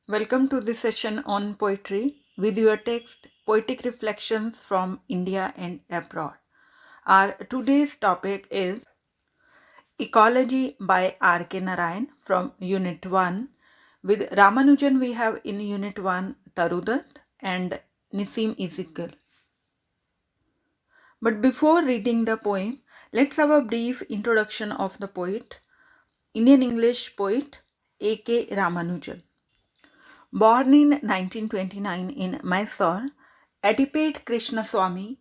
Welcome to this session on poetry with your text Poetic Reflections from India and Abroad. Our today's topic is Ecology by R.K. Narayan from Unit 1. With Ramanujan we have in Unit 1 Tarudat and Nisim Ezekiel. But before reading the poem, let's have a brief introduction of the poet, Indian English poet A.K. Ramanujan. Born in 1929 in Mysore, Adipat Krishnaswamy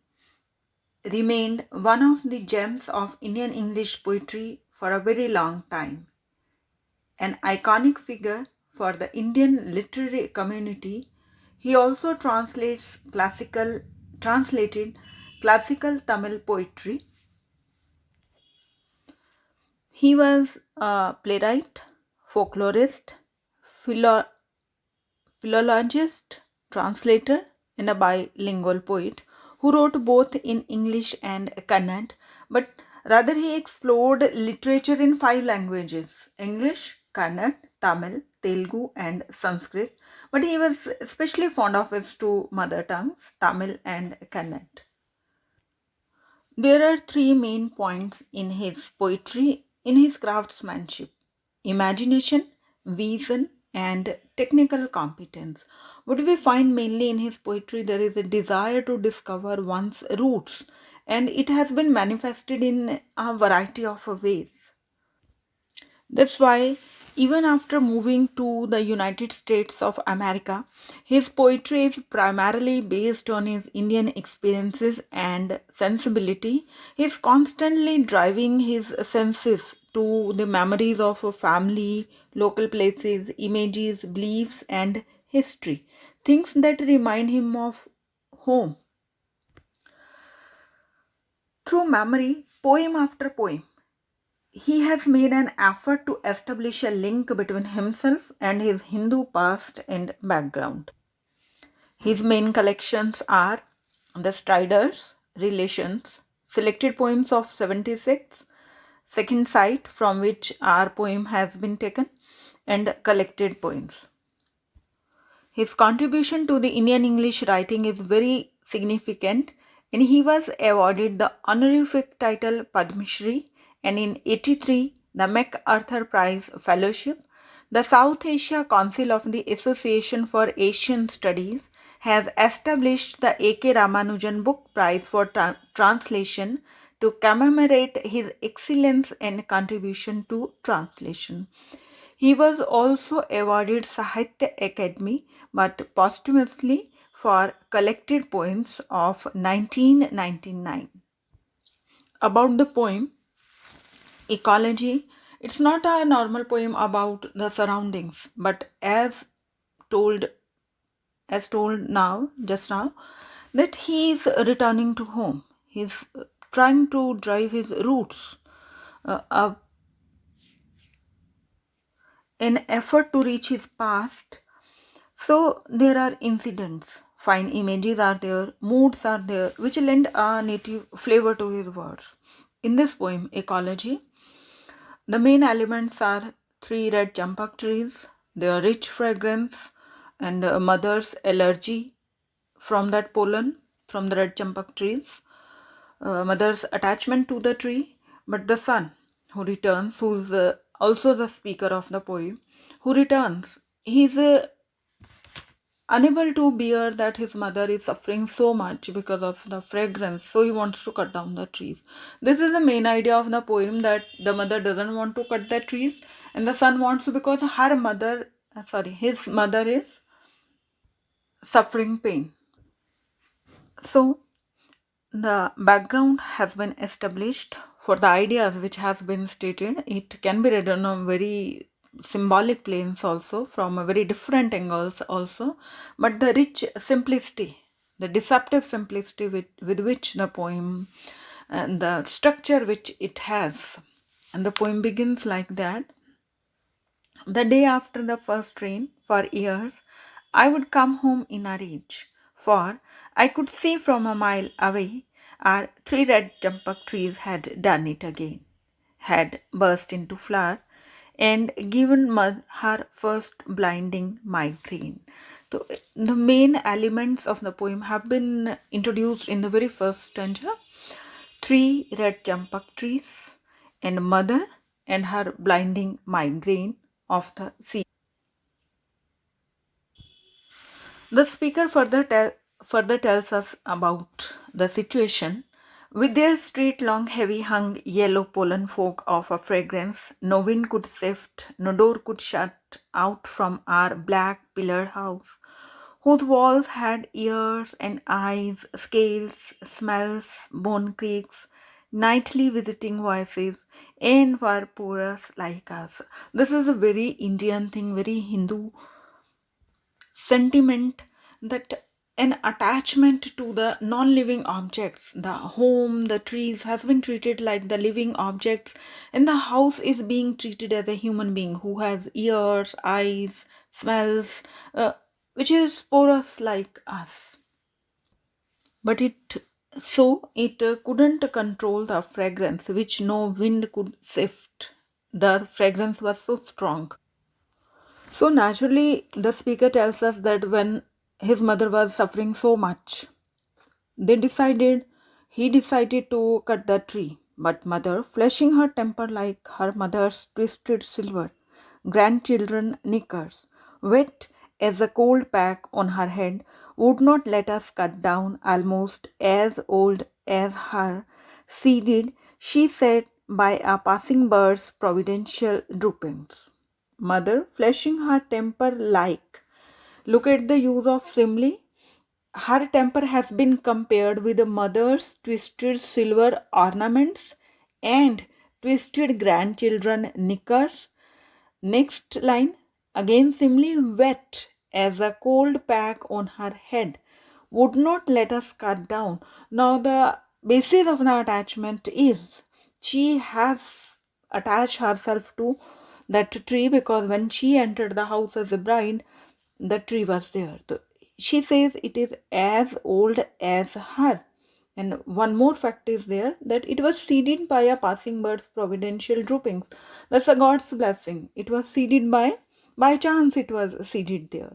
remained one of the gems of Indian English poetry for a very long time. An iconic figure for the Indian literary community, he also translated classical Tamil poetry. He was a playwright, folklorist, philo- philologist, translator, and a bilingual poet who wrote both in English and Kannada, but rather he explored literature in 5 languages: English, Kannada, Tamil, Telugu, and Sanskrit. But he was especially fond of his two mother tongues, Tamil and Kannada. There are three main points in his poetry, in his craftsmanship: imagination, vision, and technical competence. What we find mainly in his poetry, there is a desire to discover one's roots, and it has been manifested in a variety of ways. That's why, even after moving to the United States of America, his poetry is primarily based on his Indian experiences and sensibility. He is constantly driving his senses to the memories of a family, local places, images, beliefs, and history. Things that remind him of home. Through memory, poem after poem, he has made an effort to establish a link between himself and his Hindu past and background. His main collections are The Striders, Relations, Selected Poems of 76, Second Sight, from which our poem has been taken, and Collected Poems. His contribution to the Indian English writing is very significant, and he was awarded the honorific title Padma Shri, and in 83 the MacArthur Prize Fellowship. The South Asia Council of the Association for Asian Studies has established the A.K. Ramanujan Book Prize for Translation to commemorate his excellence and contribution to translation. He was also awarded Sahitya Academy, but posthumously, for collected poems of 1999. About the poem Ecology, it's not a normal poem about the surroundings, but told told now, just now, that he is returning to home. He's trying to drive his roots, uh, in effort to reach his past. So there are incidents, fine images are there, moods are there, which lend a native flavor to his words. In this poem, Ecology, the main elements are three red champak trees, their rich fragrance, and a mother's allergy from that pollen from the red champak trees, mother's attachment to the tree, but the son who returns, who's also the speaker of the poem, who returns, he's unable to bear that his mother is suffering so much because of the fragrance, so he wants to cut down the trees. This is the main idea of the poem, that the mother doesn't want to cut the trees and the son wants to, because his mother is suffering pain. So the background has been established for the ideas which has been stated. It can be read on a very symbolic planes also, from a very different angles also, but the rich simplicity, the deceptive simplicity with which the poem and the structure which it has, and the poem begins like that. The day after the first rain, for years, I would come home in a rage, for I could see from a mile away our three red champak trees had done it again, had burst into flower. and given her first blinding migraine. So the main elements of the poem have been introduced in the very first stanza: three red champak trees, and mother and her blinding migraine of the sea. The speaker further tells us about the situation. With their straight, long, heavy hung yellow pollen fog of a fragrance, no wind could sift, no door could shut out from our black pillared house, whose walls had ears and eyes, scales, smells, bone creaks, nightly visiting voices, and were porous like us. This is a very Indian thing, very Hindu sentiment, that an attachment to the non-living objects, the home, the trees has been treated like the living objects, and the house is being treated as a human being who has ears, eyes, smells, which is porous like us. But it couldn't control the fragrance which no wind could sift. The fragrance was so strong. So naturally, the speaker tells us that when his mother was suffering so much, they decided, he decided to cut the tree. But mother, flashing her temper like her mother's twisted silver, grandchildren knickers, wet as a cold pack on her head, would not let us cut down almost as old as her, seated, she said, by a passing bird's providential droopings. Mother, flashing her temper like. Look at the use of simile. Her temper has been compared with a mother's twisted silver ornaments and twisted grandchildren knickers. Next line, again simile, wet as a cold pack on her head, would not let us cut down. Now the basis of the attachment is she has attached herself to that tree because when she entered the house as a bride, the tree was there. She says it is as old as her. And one more fact is there, that it was seeded by a passing bird's providential droopings. That's a God's blessing. It was seeded by chance it was seeded there.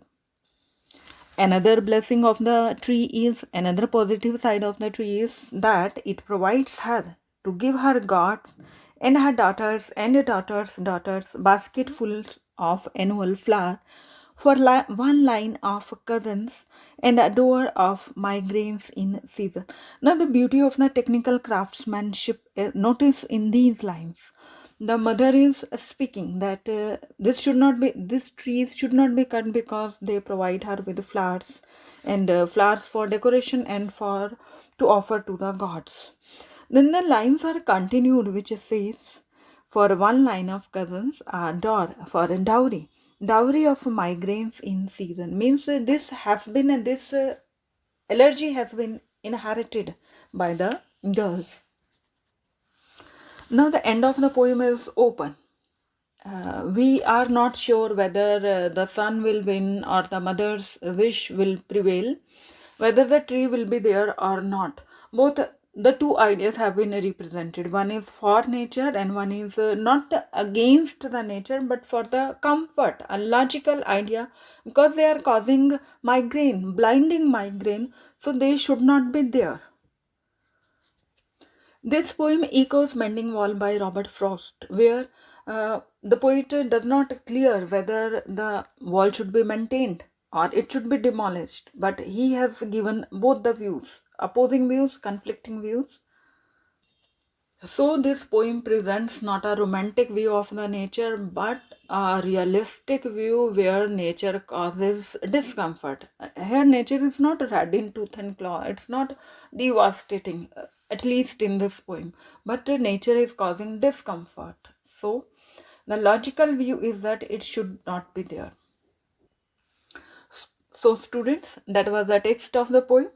Another blessing of the tree is, another positive side of the tree is that it provides her to give her gods and her daughters and her daughters basketfuls of annual flour for one line of cousins and a door of migraines in season. Now the beauty of the technical craftsmanship is noticed in these lines. The mother is speaking that this trees should not be cut because they provide her with flowers and flowers for decoration and for to offer to the gods. Then the lines are continued, which says, for one line of cousins, a door for a dowry of migraines in season, means this allergy has been inherited by the girls. Now the end of the poem is open. We are not sure whether the son will win or the mother's wish will prevail, whether the tree will be there or not. Both the two ideas have been represented. One is for nature and one is not against the nature but for the comfort, a logical idea, because they are causing migraine, blinding migraine, so they should not be there. This poem echoes Mending Wall by Robert Frost, where the poet does not clear whether the wall should be maintained or it should be demolished, but he has given both the views, opposing views, conflicting views. So this poem presents not a romantic view of the nature, but a realistic view where nature causes discomfort. Here nature is not red in tooth and claw, it's not devastating, at least in this poem, but nature is causing discomfort. So the logical view is that it should not be there. So students, that was the text of the poem.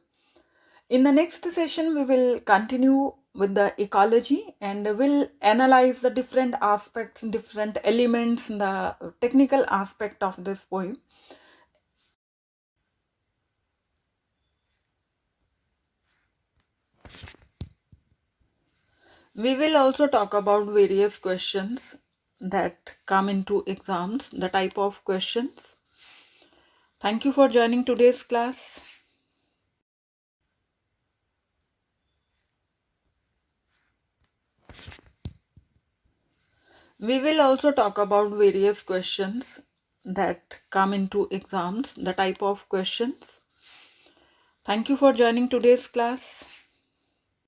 In the next session, we will continue with the ecology and will analyze the different aspects, different elements, the technical aspect of this poem. We will also talk about various questions that come into exams, the type of questions. Thank you for joining today's class. We will also talk about various questions that come into exams, the type of questions. Thank you for joining today's class.